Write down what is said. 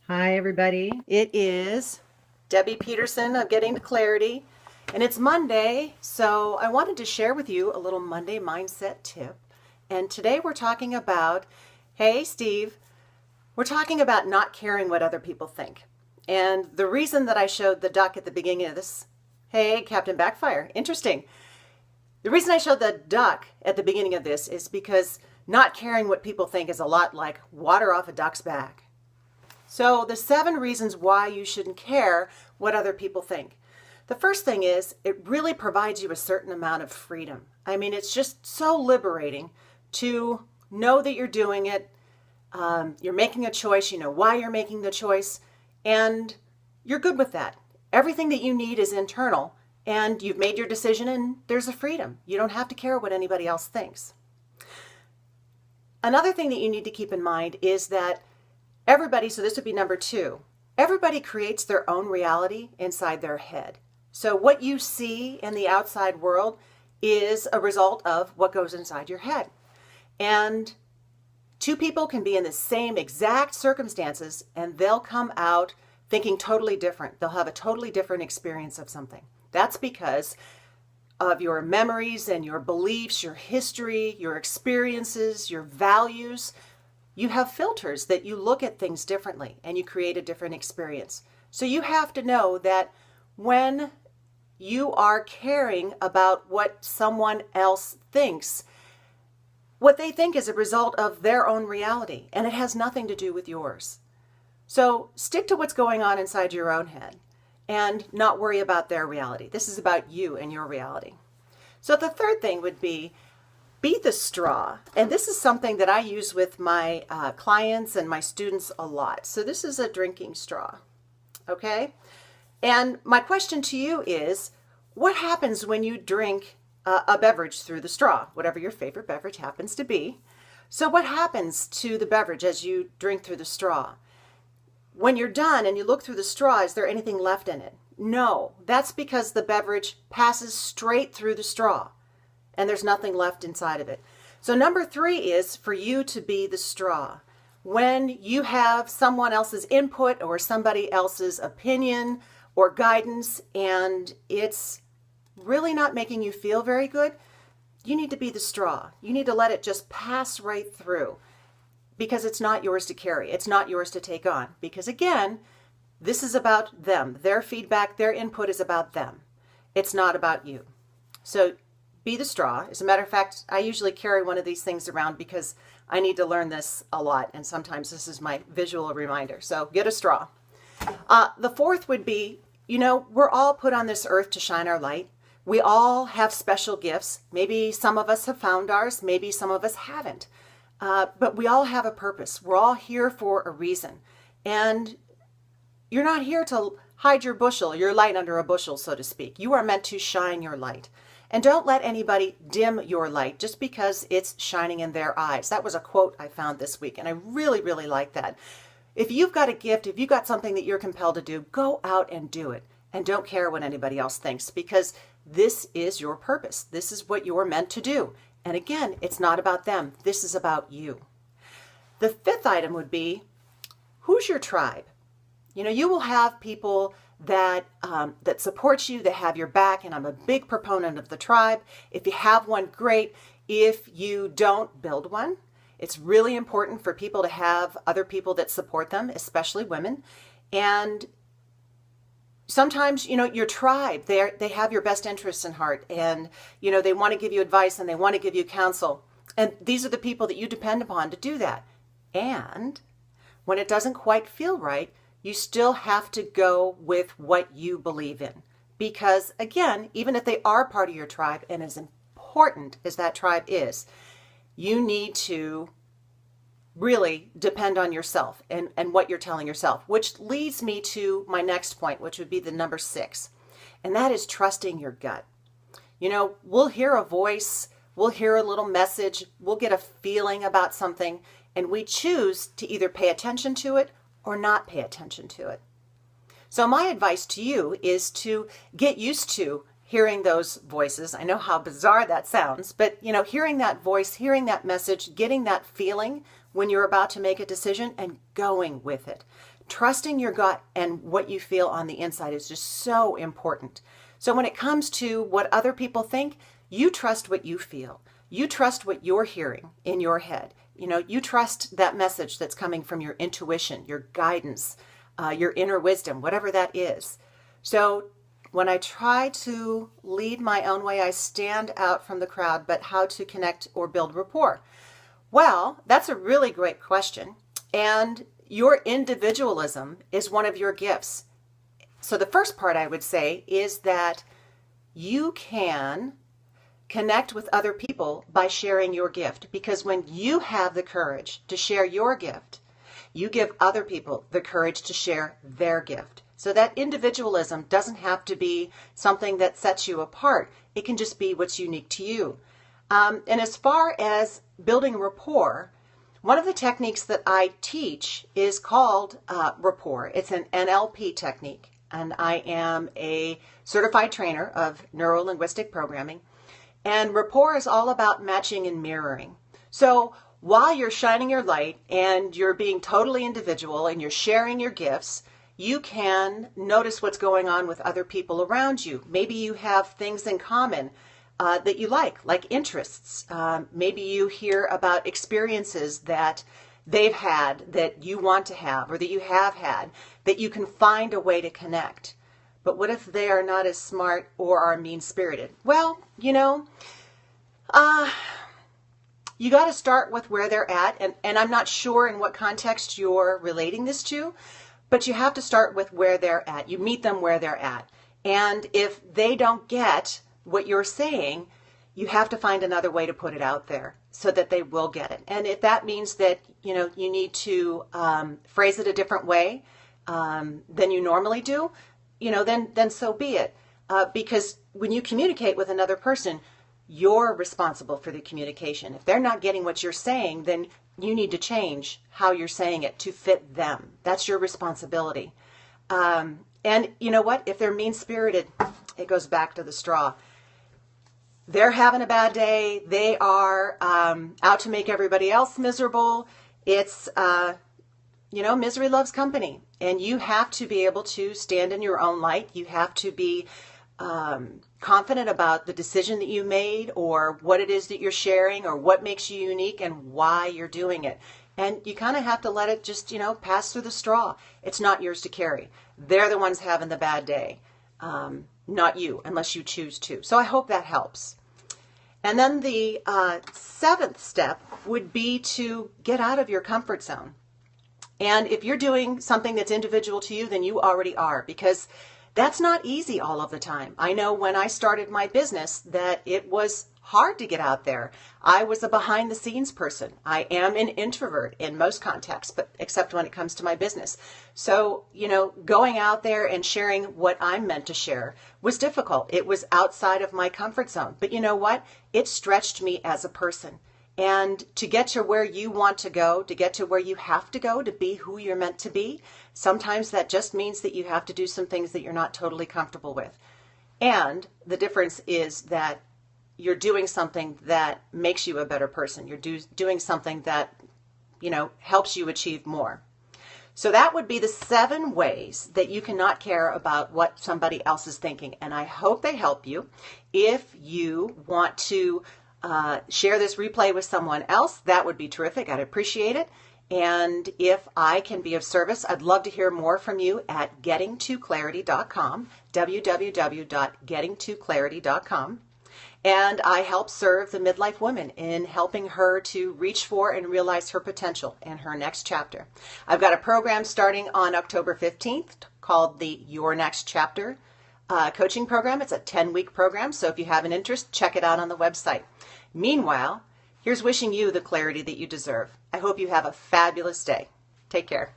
Hi, everybody. It is Debbie Peterson of Getting to Clarity, and it's Monday, so I wanted to share with you a little Monday mindset tip. And today we're talking about, hey, Steve, we're talking about not caring what other people think. And the reason that I showed the duck at the beginning of this, hey, Captain Backfire, interesting. The reason I showed the duck at the beginning of this is because not caring what people think is a lot like water off a duck's back. So the 7 reasons why you shouldn't care what other people think. The first thing is it really provides you a certain amount of freedom. I mean, it's just so liberating to know that you're doing it. You're making a choice, you know why you're making the choice, and you're good with that. Everything that you need is internal, and you've made your decision, and there's a freedom. You don't have to care what anybody else thinks. Another thing that you need to keep in mind is that everybody, so this would be number 2, everybody creates their own reality inside their head. So what you see in the outside world is a result of what goes inside your head. And 2 people can be in the same exact circumstances and they'll come out thinking totally different. They'll have a totally different experience of something. That's because of your memories and your beliefs, your history, your experiences, your values. You have filters that you look at things differently and you create a different experience. So you have to know that when you are caring about what someone else thinks, what they think is a result of their own reality, and it has nothing to do with yours. So stick to what's going on inside your own head and not worry about their reality. This is about you and your reality. So the third thing would be the straw. And this is something that I use with my clients and my students a lot. So this is a drinking straw, okay? And my question to you is, what happens when you drink a beverage through the straw, whatever your favorite beverage happens to be? So what happens to the beverage as you drink through the straw? When you're done and you look through the straw, is there anything left in it? No, that's because the beverage passes straight through the straw and there's nothing left inside of it. So number 3 is for you to be the straw. When you have someone else's input or somebody else's opinion or guidance and it's really not making you feel very good, you need to be the straw. You need to let it just pass right through because it's not yours to carry. It's not yours to take on because, again, this is about them. Their feedback, their input is about them. It's not about you. So be the straw. As a matter of fact, I usually carry one of these things around because I need to learn this a lot, and sometimes this is my visual reminder. So get a straw. The 4th would be, we're all put on this earth to shine our light. We all have special gifts. Maybe some of us have found ours. Maybe some of us haven't. But we all have a purpose. We're all here for a reason. And you're not here to hide your light under a bushel, so to speak. You are meant to shine your light. And don't let anybody dim your light just because it's shining in their eyes. That was a quote I found this week, and I really, really like that. If you've got a gift, if you've got something that you're compelled to do, go out and do it. And don't care what anybody else thinks because this is your purpose. This is what you're meant to do. And again, it's not about them. This is about you. The 5th item would be, who's your tribe? You will have people that support you, that have your back, and I'm a big proponent of the tribe. If you have one, great. If you don't, build one. It's really important for people to have other people that support them, especially women. And sometimes, your tribe, they have your best interests in heart, and, they want to give you advice and they want to give you counsel. And these are the people that you depend upon to do that. And when it doesn't quite feel right, you still have to go with what you believe in. Because again, even if they are part of your tribe, and as important as that tribe is, you need to really depend on yourself and what you're telling yourself, which leads me to my next point, which would be the number 6. And that is trusting your gut. We'll hear a voice, we'll hear a little message, we'll get a feeling about something, and we choose to either pay attention to it or not pay attention to it. So my advice to you is to get used to hearing those voices. I know how bizarre that sounds, but hearing that voice, hearing that message, getting that feeling when you're about to make a decision and going with it. trusting your gut and what you feel on the inside is just so important. So when it comes to what other people think, you trust what you feel. You trust what you're hearing in your head. You know, you trust that message that's coming from your intuition, your guidance, your inner wisdom, whatever that is. So when I try to lead my own way, I stand out from the crowd, but how to connect or build rapport? Well, that's a really great question. And your individualism is one of your gifts. So the first part I would say is that you can connect with other people by sharing your gift, because when you have the courage to share your gift, you give other people the courage to share their gift. So that individualism doesn't have to be something that sets you apart. It can just be what's unique to you. And as far as building rapport, one of the techniques that I teach is called rapport. It's an NLP technique, and I am a certified trainer of neuro-linguistic programming. And rapport is all about matching and mirroring. So while you're shining your light and you're being totally individual and you're sharing your gifts, you can notice what's going on with other people around you. Maybe you have things in common that you like interests. Maybe you hear about experiences that they've had that you want to have or that you have had, that you can find a way to connect. But what if they are not as smart or are mean-spirited? Well, you know, you got to start with where they're at. And I'm not sure in what context you're relating this to, but you have to start with where they're at. You meet them where they're at. And if they don't get what you're saying, you have to find another way to put it out there so that they will get it. And if that means that, you know, you need to phrase it a different way than you normally do, you know, then so be it. Because when you communicate with another person, you're responsible for the communication. If they're not getting what you're saying, then you need to change how you're saying it to fit them. That's your responsibility. And you know what? If they're mean-spirited, it goes back to the straw. They're having a bad day. They are out to make everybody else miserable. It's, you know, misery loves company. And you have to be able to stand in your own light. You have to be confident about the decision that you made or what it is that you're sharing or what makes you unique and why you're doing it. And you kind of have to let it just, you know, pass through the straw. It's not yours to carry. They're the ones having the bad day, not you, unless you choose to. So I hope that helps. And then the seventh step would be to get out of your comfort zone. And if you're doing something that's individual to you, then you already are, because that's not easy all of the time. I know when I started my business that it was hard to get out there. I was a behind the scenes person. I am an introvert in most contexts, but except when it comes to my business. So, you know, going out there and sharing what I'm meant to share was difficult. It was outside of my comfort zone. But you know what? It stretched me as a person. And to get to where you want to go, to get to where you have to go to be who you're meant to be, sometimes that just means that you have to do some things that you're not totally comfortable with. And the difference is that you're doing something that makes you a better person. You're doing something that, you know, helps you achieve more. So that would be the 7 ways that you cannot care about what somebody else is thinking. And I hope they help you. If you want to share this replay with someone else, that would be terrific. I'd appreciate it. And if I can be of service, I'd love to hear more from you at gettingtoclarity.com, www.gettingtoclarity.com. And I help serve the midlife woman in helping her to reach for and realize her potential in her next chapter. I've got a program starting on October 15th called the Your Next Chapter coaching program. It's a 10-week program, so if you have an interest, check it out on the website. Meanwhile, here's wishing you the clarity that you deserve. I hope you have a fabulous day. Take care.